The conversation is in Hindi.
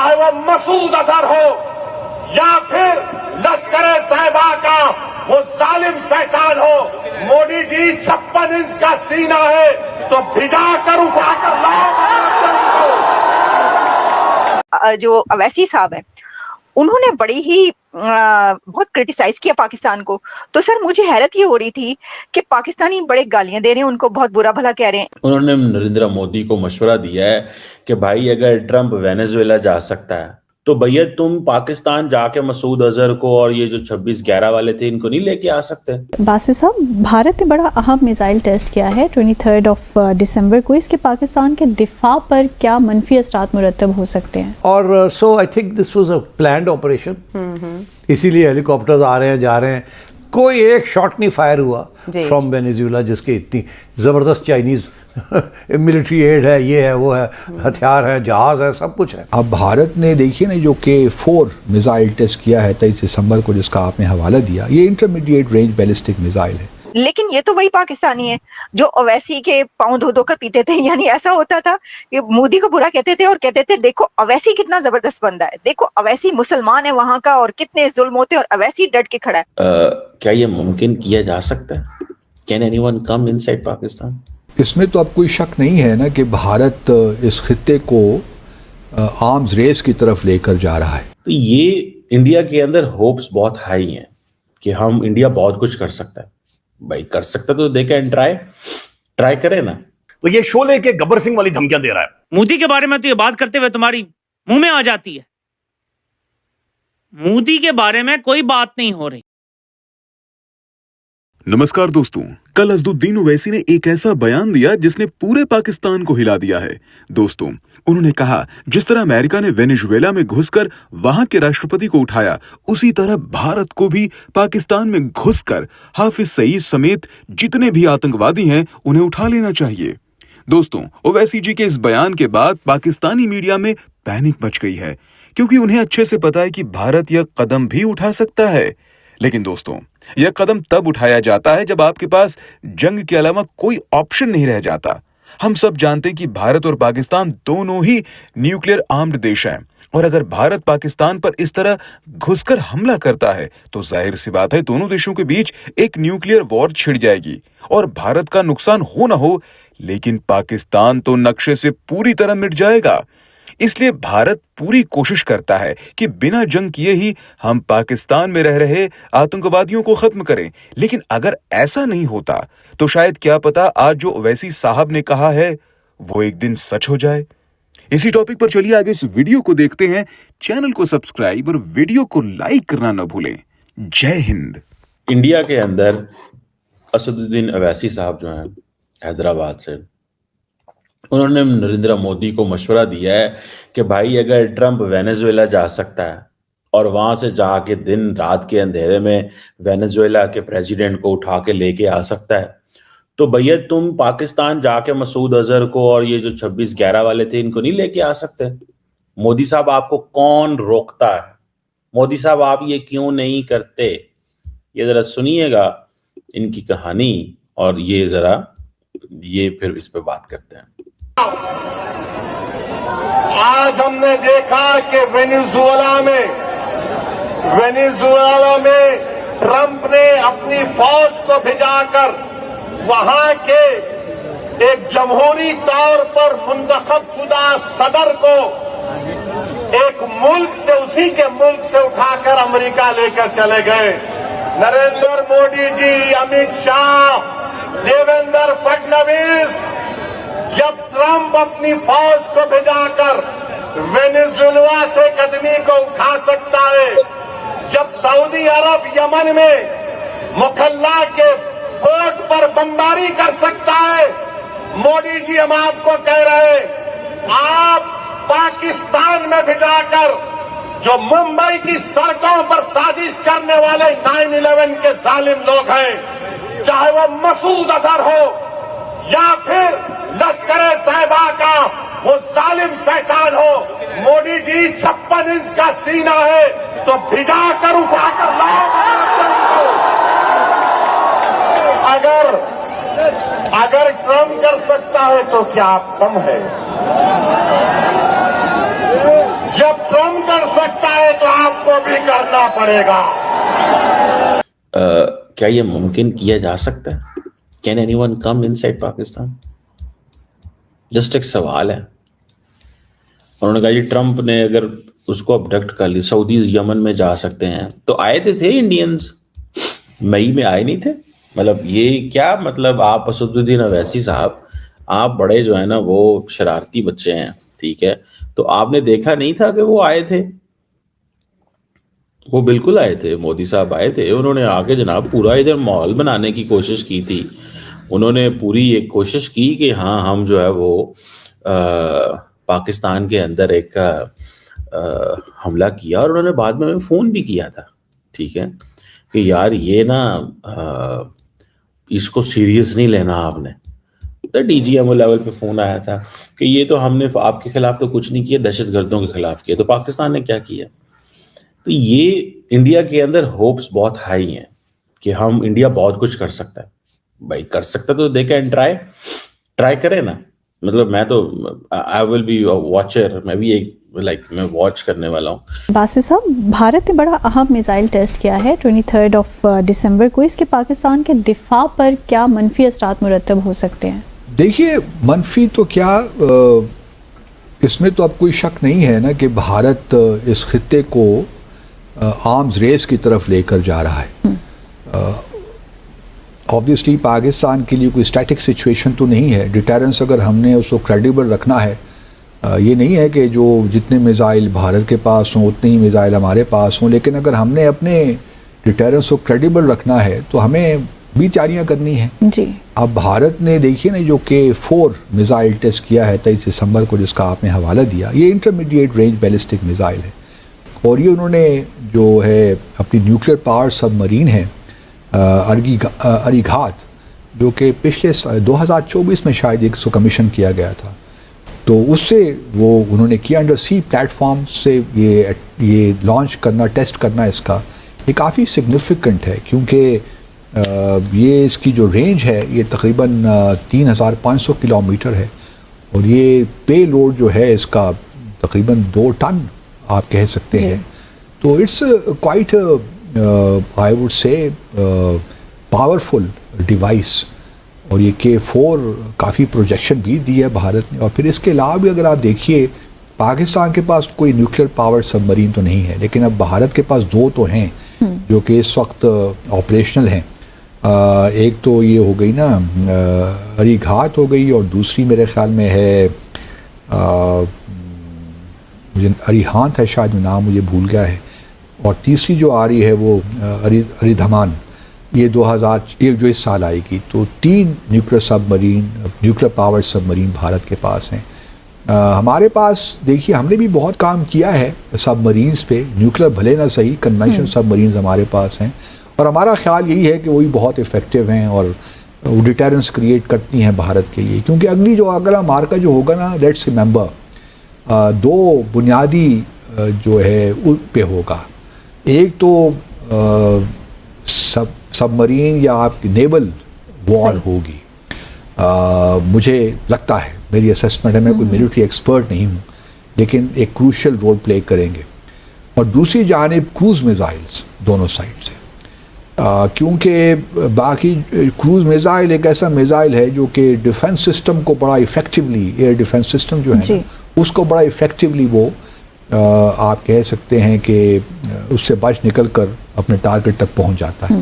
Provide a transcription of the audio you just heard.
चाहे वो मसूद अजहर हो या फिर लश्कर तैयबा का वो जालिम शैतान हो। मोदी जी 56 इंच का सीना है तो भिजा कर उठाकर लाओ। जो अवैसी साहब हैं उन्होंने बड़ी ही बहुत क्रिटिसाइज किया पाकिस्तान को। तो सर मुझे हैरत ये हो रही थी कि पाकिस्तानी बड़े गालियां दे रहे हैं, उनको बहुत बुरा भला कह रहे हैं। उन्होंने नरेंद्र मोदी को मशवरा दिया है कि भाई अगर ट्रंप वेनेजुएला जा सकता है तो भैया तुम पाकिस्तान जाके मसूद अजहर को और ये जो 26/11 वाले थे इनको नहीं लेके आ सकते। बासित साहब, भारत ने बड़ा अहम मिसाइल टेस्ट किया है 23 दिसंबर को। इसके पाकिस्तान के दिफा पर क्या मनफी असरात मुरतब हो सकते हैं? और so I think this was a planned operation, इसीलिए हेलीकॉप्टर्स आ रहे हैं जा रहे हैं। कोई एक शॉट नहीं फायर हुआ फ्रॉम वेनेजुएला जिसके इतनी ज़बरदस्त चाइनीज़ मिलिट्री एड है, ये है वो है, हथियार है, जहाज है, सब कुछ है। अब भारत ने देखिए ना जो K4 मिसाइल टेस्ट किया है 23 दिसंबर को, जिसका आपने हवाला दिया, ये इंटरमीडिएट रेंज बैलिस्टिक मिसाइल है। लेकिन ये तो वही पाकिस्तानी है जो अवैसी के पाँव धो धोकर पीते थे। यानी ऐसा होता था कि मोदी को बुरा कहते थे और कहते थे देखो अवैसी कितना जबरदस्त बंदा है, देखो अवैसी मुसलमान है वहां का और कितने जुल्म होते और अवैसी डट के खड़ा है। क्या ये मुमकिन किया जा सकता है? Can anyone come inside Pakistan? इसमें तो अब कोई शक नहीं है ना कि भारत इस खित्ते को आर्म्स रेस की तरफ लेकर जा रहा है। तो ये इंडिया के अंदर होप्स बहुत हाई हैं कि हम इंडिया बहुत कुछ कर सकता है। भाई कर सकता तो दे कैन ट्राई करे ना। तो ये शोले के गब्बर सिंह वाली धमकियां दे रहा है। मोदी के बारे में तो ये बात करते हुए तुम्हारी मुंह में आ जाती है। मोदी के बारे में कोई बात नहीं हो रही। नमस्कार दोस्तों, कल असदुद्दीन ओवैसी ने एक ऐसा बयान दिया जिसने पूरे पाकिस्तान को हिला दिया है। दोस्तों, उन्होंने कहा जिस तरह अमेरिका ने वेनेजुएला में घुसकर वहां के राष्ट्रपति को उठाया, उसी तरह भारत को भी पाकिस्तान में घुसकर हाफिज सईद समेत जितने भी आतंकवादी हैं उन्हें उठा लेना चाहिए। दोस्तों, ओवैसी जी के इस बयान के बाद पाकिस्तानी मीडिया में पैनिक मच गई है, क्योंकि उन्हें अच्छे से पता है कि भारत यह कदम भी उठा सकता है। लेकिन दोस्तों, यह कदम तब उठाया जाता है जब आपके पास जंग के अलावा कोई ऑप्शन नहीं रह जाता। हम सब जानते हैं कि भारत और पाकिस्तान दोनों ही न्यूक्लियर आर्म्ड देश हैं, और अगर भारत पाकिस्तान पर इस तरह घुसकर हमला करता है तो जाहिर सी बात है दोनों देशों के बीच एक न्यूक्लियर वॉर छिड़ जाएगी और भारत का नुकसान हो ना हो, लेकिन पाकिस्तान तो नक्शे से पूरी तरह मिट जाएगा। इसलिए भारत पूरी कोशिश करता है कि बिना जंग किए ही हम पाकिस्तान में रह रहे आतंकवादियों को खत्म करें। लेकिन अगर ऐसा नहीं होता तो शायद क्या पता आज जो ओवैसी साहब ने कहा है वो एक दिन सच हो जाए। इसी टॉपिक पर चलिए आगे इस वीडियो को देखते हैं। चैनल को सब्सक्राइब और वीडियो को लाइक करना न भूलें। जय हिंद। इंडिया के अंदर असदुद्दीन ओवैसी साहब जो हैं हैदराबाद से, उन्होंने नरेंद्र मोदी को मशवरा दिया है कि भाई अगर ट्रंप वेनेजुएला जा सकता है और वहां से जाके दिन रात के अंधेरे में वेनेजुएला के प्रेसिडेंट को उठा के लेके आ सकता है, तो भैया तुम पाकिस्तान जाके मसूद अजहर को और ये जो 26/11 वाले थे इनको नहीं लेके आ सकते। मोदी साहब आपको कौन रोकता है? मोदी साहब आप ये क्यों नहीं करते? ये जरा सुनिएगा इनकी कहानी और ये फिर इस पे बात करते हैं। आज हमने देखा कि वेनेजुएला में ट्रंप ने अपनी फौज को भिजाकर वहां के एक जमहूरी तौर पर मुंतखब शुदा सदर को एक मुल्क से, उसी के मुल्क से उठाकर अमेरिका लेकर चले गए। नरेंद्र मोदी जी, अमित शाह, देवेंद्र फडणवीस, जब ट्रंप अपनी फौज को भिजाकर वेनेजुएला से कदमी को उठा सकता है, जब सऊदी अरब यमन में मुखल्ला के पोर्ट पर बमबारी कर सकता है, मोदी जी हम आपको कह रहे हैं, आप पाकिस्तान में भिजाकर जो मुंबई की सड़कों पर साजिश करने वाले 9/11 के जालिम लोग हैं, चाहे वो मसूद अजहर हो या फिर लश्कर तैयबा का वो जालिम शैतान हो, मोदी जी 56 इंच का सीना है तो भिजा कर उठाकर लाओ। अगर ट्रंप कर सकता है तो क्या आप कम है? जब ट्रम्प कर सकता है तो आपको भी करना पड़ेगा। क्या ये मुमकिन किया जा सकता है? Can anyone come inside Pakistan? Just एक सवाल है। उन्होंने कहा जी ट्रम्प ने अगर उसको अबडक्ट कर ली, सऊदीज यमन में जा सकते हैं, तो आए थे इंडियंस, मई में आए नहीं थे? मतलब ये क्या मतलब, आप असदुद्दीन अवैसी साहब, आप बड़े जो है ना वो शरारती बच्चे हैं, ठीक है, तो आपने देखा नहीं था कि वो आए थे? वो बिल्कुल आए थे, मोदी साहब आए थे, उन्होंने आके जनाब पूरा इधर माहौल बनाने की कोशिश की थी। उन्होंने पूरी एक कोशिश की कि हाँ हम जो है वो पाकिस्तान के अंदर एक हमला किया, और उन्होंने बाद में हमें फ़ोन भी किया था, ठीक है, कि यार ये ना इसको सीरियस नहीं लेना आपने। तो DGMO लेवल पे फ़ोन आया था कि ये तो हमने आपके खिलाफ तो कुछ नहीं किया, दहशतगर्दों के खिलाफ किया। तो पाकिस्तान ने क्या किया? तो ये इंडिया के अंदर होप्स बहुत हाई हैं कि हम, इंडिया बहुत कुछ कर सकता है। भाई कर सकता तो दे कैन ट्राई करें ना। मतलब मैं तो आई विल बी वॉचर, मैं भी एक मैं वॉच करने वाला हूँ। बासित साहब, भारत ने बड़ा अहम मिसाइल टेस्ट किया है 23 दिसंबर को। इसके पाकिस्तान के दिफा पर क्या मनफी असरात मुरतब हो सकते हैं? देखिए, मनफी तो क्या, इसमें तो अब कोई शक नहीं है ना कि भारत इस खित्ते को आर्म्स रेस की तरफ लेकर जा रहा है। ऑब्वियसली पाकिस्तान के लिए कोई स्टैटिक सिचुएशन तो नहीं है। डिटरेंस अगर हमने उसको क्रेडिबल रखना है, ये नहीं है कि जो जितने मिसाइल भारत के पास हों उतने ही मिसाइल हमारे पास हों, लेकिन अगर हमने अपने डिटरेंस को क्रेडिबल रखना है तो हमें भी तैयारियां करनी है जी। अब भारत ने देखिए ना जो K4 मिसाइल टेस्ट किया है 23 दिसंबर को, जिसका आपने हवाला दिया, ये इंटरमीडिएट रेंज बैलिस्टिक मिसाइल है, और ये उन्होंने जो है अपनी न्यूक्लियर पावर सबमरीन है अरीघात, जो कि पिछले 2024 में शायद इसको कमीशन किया गया था, तो उससे वो उन्होंने किया अंडर सी प्लेटफॉर्म से ये लॉन्च करना, टेस्ट करना इसका ये काफ़ी सिग्निफिकेंट है, क्योंकि ये इसकी जो रेंज है ये तकरीबन 3500 किलोमीटर है, और ये पे लोड जो है इसका तकरीबन 2 टन आप कह सकते हैं। तो it's quite I would say powerful device, और ये K4 काफ़ी प्रोजेक्शन भी दी है भारत ने। और फिर इसके अलावा भी अगर आप देखिए, पाकिस्तान के पास कोई न्यूक्लियर पावर सबमरीन तो नहीं है, लेकिन अब भारत के पास 2 तो हैं जो कि इस वक्त ऑपरेशनल हैं। एक तो ये हो गई ना अरीघात हो गई, और दूसरी मेरे ख्याल में है अरीहांत है शायद, नाम मुझे भूल गया है, और तीसरी जो आ रही है वो अरीधमान, ये 2001 जो इस साल आएगी। तो 3 न्यूक्लियर पावर सबमरीन भारत के पास हैं। हमारे पास देखिए, हमने भी बहुत काम किया है सबमरीन्स पे, न्यूक्लियर भले ना सही, कन्वेंशनल सबमरीन्स हमारे पास हैं, और हमारा ख्याल यही है कि वही बहुत इफ़ेक्टिव हैं और वो डिटरेंस क्रिएट करती हैं भारत के लिए। क्योंकि अगला मार्का जो होगा ना, लेट्स रिमेंबर 2 बुनियादी जो है उन पे होगा। एक तो सबमरीन या आपकी नेवल वॉर होगी, मुझे लगता है, मेरी असेसमेंट है, मैं कोई मिलिट्री एक्सपर्ट नहीं हूँ, लेकिन एक क्रूशियल रोल प्ले करेंगे। और दूसरी जानिब क्रूज़ मिसाइल्स दोनों साइड से, क्योंकि बाकी क्रूज़ मिसाइल एक ऐसा मिसाइल है जो कि डिफेंस सिस्टम को बड़ा इफ़ेक्टिवली, एयर डिफेंस सिस्टम जो है ना, उसको बड़ा इफ़ेक्टिवली वो आप कह सकते हैं कि उससे बच निकल कर अपने टारगेट तक पहुंच जाता है।